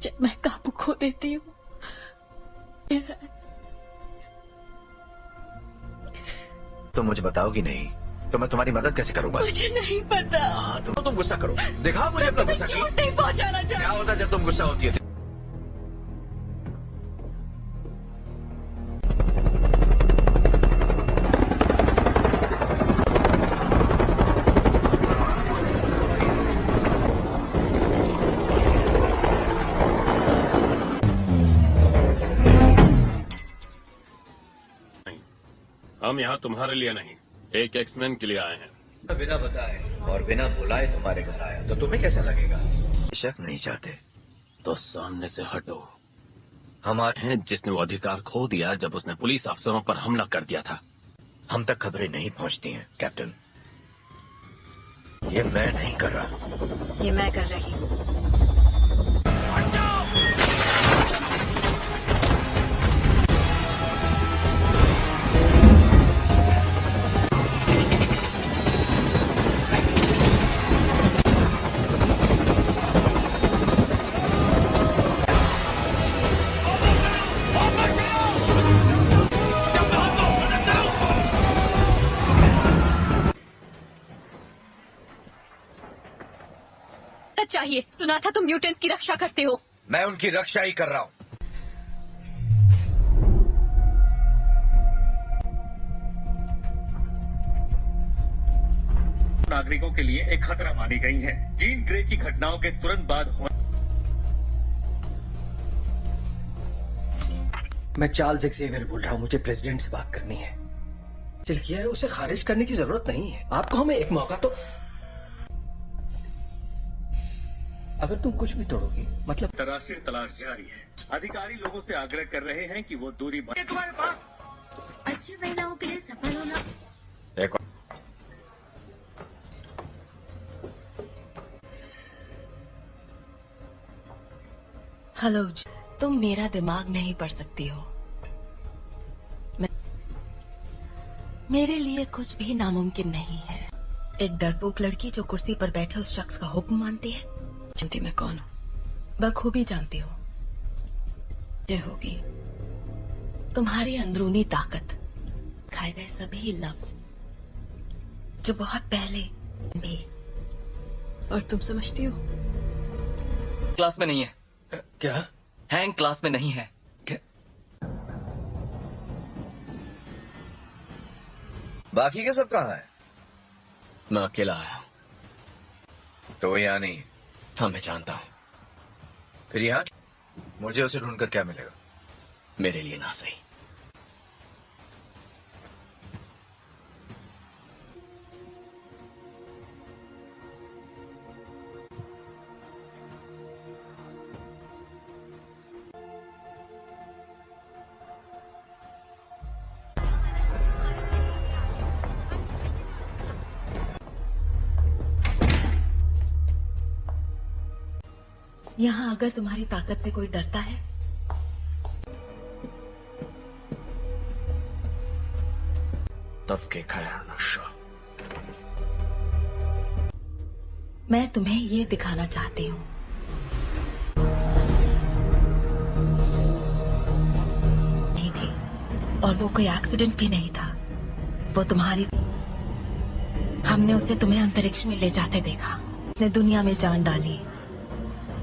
जब मैं काबू खो देती हूँ, तो मुझे बताओगी नहीं तो मैं तुम्हारी मदद कैसे करूंगा? मुझे नहीं पता। हाँ, तुम गुस्सा करो, दिखाओ मुझे अपना गुस्सा। नहीं पहुंचाना चाहिए। क्या होता जब तुम गुस्सा होती है? हम यहाँ तुम्हारे लिए नहीं, एक एक्समैन के लिए आए हैं। बिना बताए और बिना बुलाए तुम्हारे घर आया तो तुम्हें कैसा लगेगा? शक नहीं चाहते तो सामने से हटो। हमारे हैं जिसने वो अधिकार खो दिया जब उसने पुलिस अफसरों पर हमला कर दिया था। हम तक खबरें नहीं पहुंचती हैं कैप्टन। ये मैं नहीं कर रहा, ये मैं कर रही हूँ। चाहिए, सुना था तुम म्यूटेंट्स की रक्षा करते हो। मैं उनकी रक्षा ही कर रहा हूँ। नागरिकों के लिए एक खतरा मानी गई है। जीन ग्रे की घटनाओं के तुरंत बाद मैं चार्ल्स ज़ेवियर बोल रहा हूँ। मुझे प्रेसिडेंट से बात करनी है। चल किया है, उसे खारिज करने की जरूरत नहीं है। आपको हमें एक मौका तो, अगर तुम कुछ भी तोड़ोगी मतलब। अंतर्राष्ट्रीय तलाश जारी है। अधिकारी लोगों से आग्रह कर रहे हैं कि वो दूरी तुम्हारे पास अच्छी महिलाओं के लिए सफल होना। हेलो, तुम मेरा दिमाग नहीं पढ़ सकती हो। मेरे लिए कुछ भी नामुमकिन नहीं है। एक डरपोक लड़की जो कुर्सी पर बैठे उस शख्स का हुक्म मानती है। जानती मैं कौन हूँ? बखूबी जानती हो। ये होगी तुम्हारी अंदरूनी ताकत, खाए गए सभी लफ्ज जो बहुत पहले भी। और तुम समझती हो? क्लास में नहीं है। क्या? हैंग क्लास में नहीं है। क्या? बाकी के सब कहाँ है? मैं अकेला आया। तो वो यहाँ नहीं है। हाँ मैं जानता हूँ। फिर यहाँ मुझे उसे ढूंढकर क्या मिलेगा? मेरे लिए ना सही। यहाँ अगर तुम्हारी ताकत से कोई डरता है तब खैर नशा। मैं तुम्हें ये दिखाना चाहती हूँ। नहीं थी, और वो कोई एक्सीडेंट भी नहीं था। वो तुम्हारी, हमने उसे तुम्हें अंतरिक्ष में ले जाते देखा। ने दुनिया में जान डाली,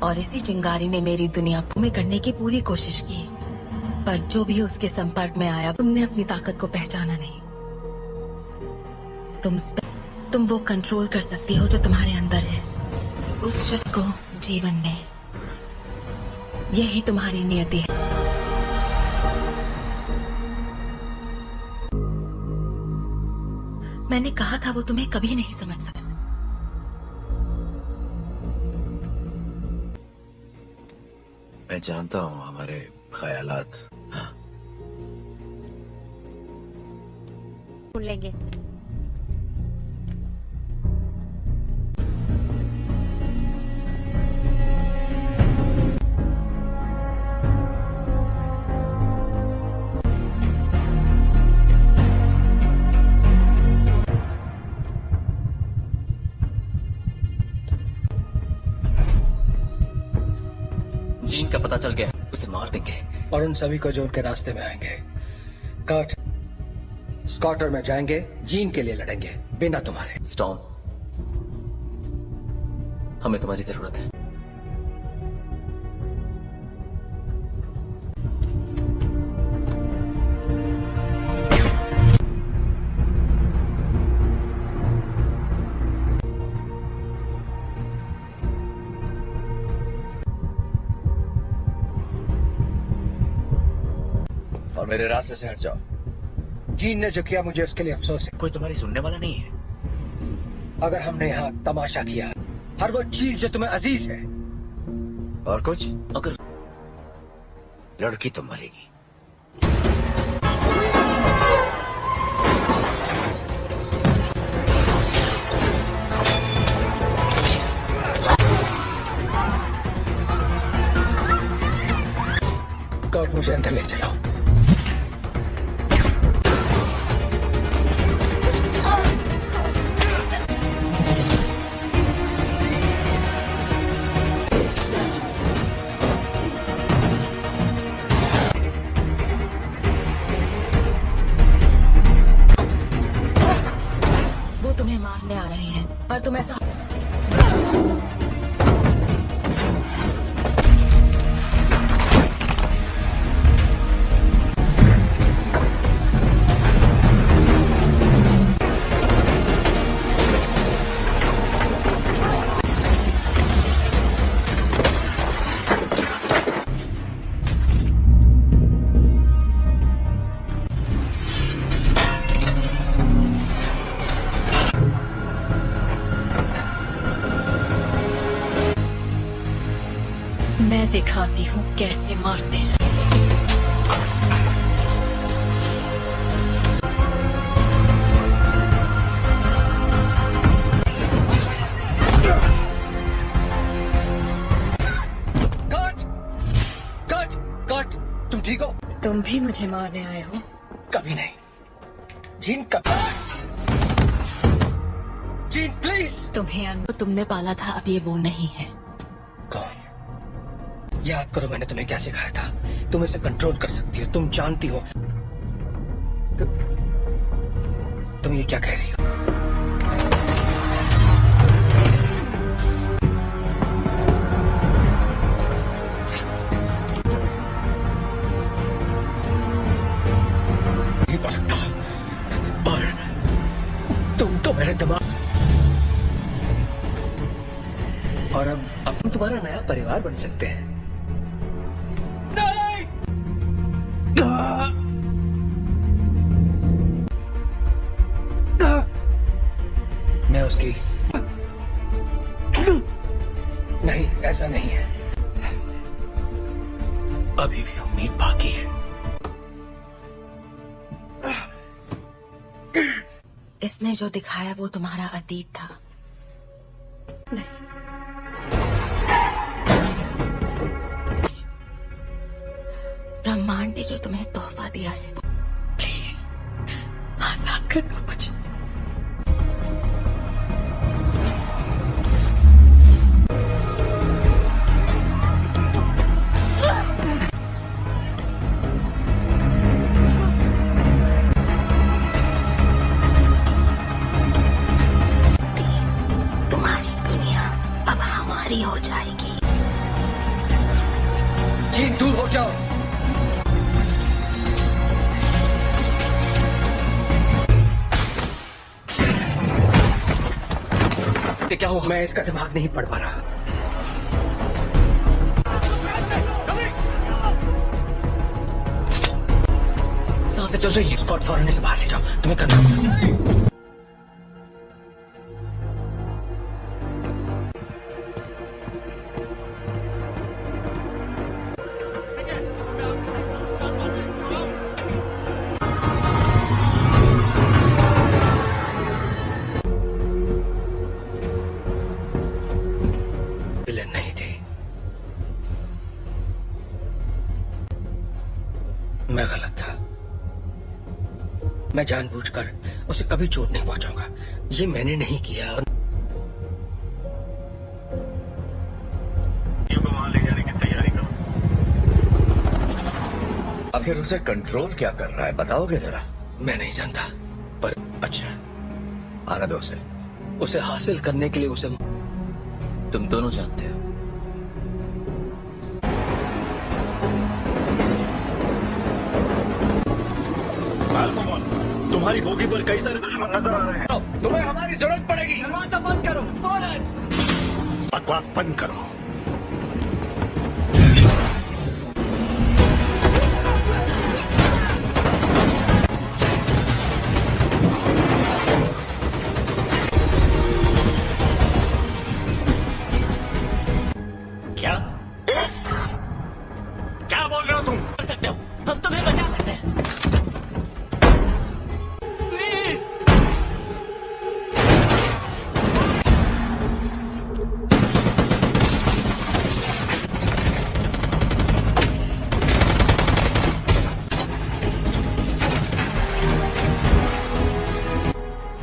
और इसी चिंगारी ने मेरी दुनिया में करने की पूरी कोशिश की। पर जो भी उसके संपर्क में आया, तुमने अपनी ताकत को पहचाना नहीं। तुम वो कंट्रोल कर सकती हो जो तुम्हारे अंदर है, उस शक्ति को जीवन में। यही तुम्हारी नियति है। मैंने कहा था वो तुम्हें कभी नहीं समझ सकता। मैं जानता हूँ हमारे ख्यालात। हाँ। सुन लेंगे। जीन का पता चल गया, उसे मार देंगे और उन सभी को जो उनके रास्ते में आएंगे। कट, स्कॉट और मैं जाएंगे, जीन के लिए लड़ेंगे बिना तुम्हारे। स्टॉर्म, हमें तुम्हारी जरूरत है। और मेरे रास्ते से हट जाओ। जीन ने जो किया मुझे उसके लिए अफसोस है। कोई तुम्हारी सुनने वाला नहीं है। अगर हमने यहाँ तमाशा किया, हर वो चीज जो तुम्हें अजीज है। और कुछ? अगर लड़की तो मरेगी। कट, मुझे अंदर ले चलो। वो तुम्हें मारने आ रहे हैं, पर तुम ऐसा मैं दिखाती हूँ कैसे मारते हैं। कट, कट, कट, तुम ठीक हो? तुम भी मुझे मारने आए हो? कभी नहीं। जीन कभी। Gene please. तुम्हें तुमने पाला था, अब ये वो नहीं है। कौन? याद करो मैंने तुम्हें क्या सिखाया था। तुम इसे कंट्रोल कर सकती हो, तुम जानती हो। तुम ये क्या कह रही हो? नहीं पढ़ सकता। और तुम तो मेरे दिमाग, और अब हम तुम्हारा नया परिवार बन सकते हैं। मैं उसकी नहीं, ऐसा नहीं है। अभी भी उम्मीद बाकी है। इसने जो दिखाया वो तुम्हारा अतीत था। नहीं, ब्रह्मांड ने जो तुम्हें तोहफा दिया है, प्लीज आजाद करना मुझे। तुम्हारी दुनिया अब हमारी हो जाएगी। जी दूर हो जाओ। क्या हुआ? मैं इसका दिमाग नहीं पढ़ पा रहा। सांसें चल रही है। स्कॉट फौरन से बाहर ले जाओ। तुम्हें करना होगा। विलन नहीं थे। मैं गलत था। मैं जानबूझकर उसे कभी चोट नहीं पहुंचाऊंगा। ये मैंने नहीं किया। और वहां ले जाने की तैयारी करो। आखिर उसे कंट्रोल क्या कर रहा है, बताओगे जरा? मैं नहीं जानता, पर अच्छा, आने दो उसे। उसे हासिल करने के लिए उसे तुम दोनों जानते हो। तुम्हारी बोगी पर कई सारे दुश्मन नजर आ रहे हैं। तुम्हें हमारी जरूरत पड़ेगी। दरवाजा बंद करो। फौरन बकवास बंद करो। क्या क्या बोल रहे हो तुम? कर सकते हो? हम तुम्हें बचा सकते हैं। प्लीज।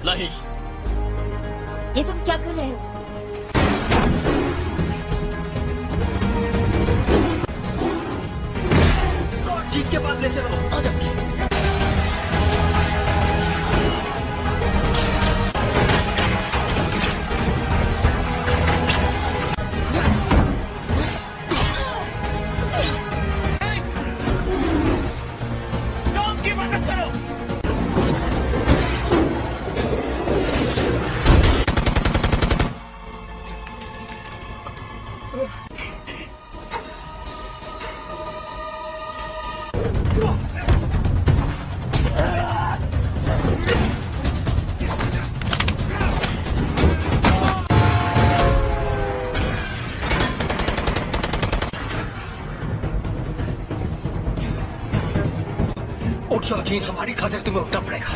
नहीं। ये तुम क्या कर रहे हो? जीत के पास ले चलो। आ जाओ। टॉम की मदद करो। उठ जाओ जीन, हमारी खातिर तुम्हें उठना पड़ेगा।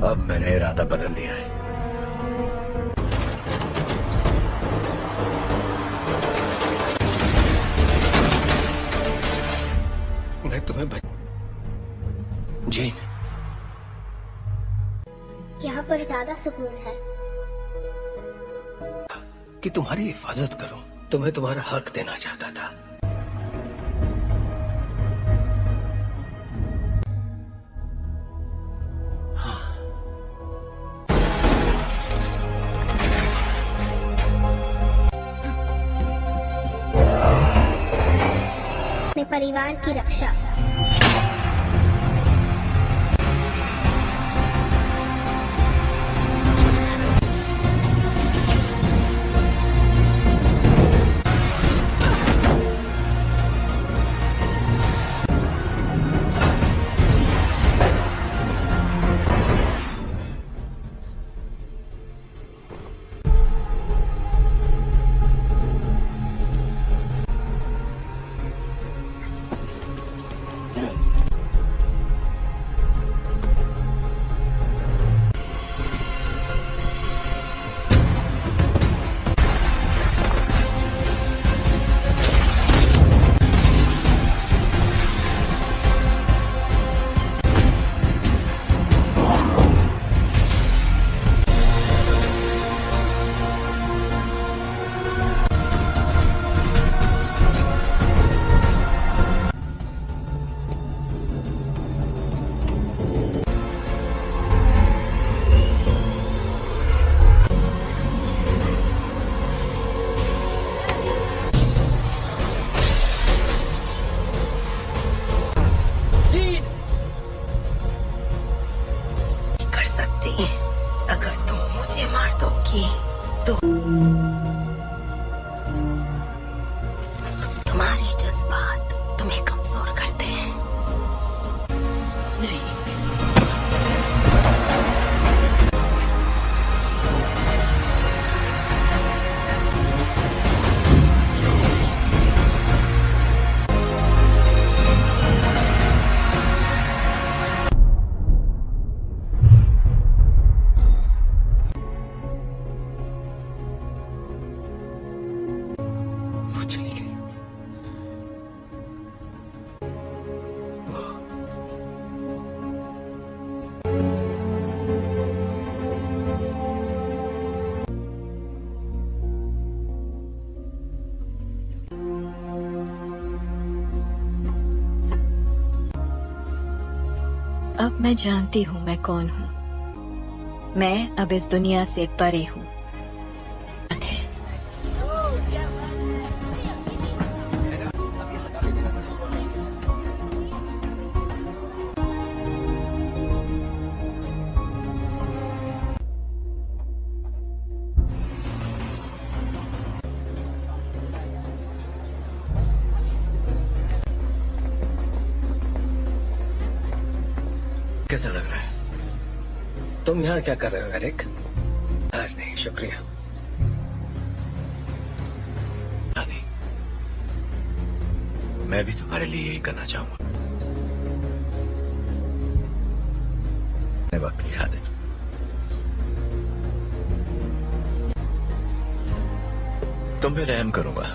अब मैंने इरादा बदल दिया है। मैं तुम्हें जीन, यहाँ पर ज्यादा सुकून है। कि तुम्हारी हिफाजत करूं। तुम्हें तुम्हारा हक देना चाहता था। अपने परिवार की रक्षा। कि तुम्हारे जज्बात तुम्हें कमजोर करते हैं। नहीं, अब मैं जानती हूँ मैं कौन हूँ। मैं अब इस दुनिया से परे हूँ। कैसा लग रहा है? तुम यहाँ क्या कर रहे हो एरिक? आज नहीं, शुक्रिया। नहीं, मैं भी तुम्हारे लिए यही करना चाहूंगा। वक्त की खातिर तुम पे रहम करूंगा।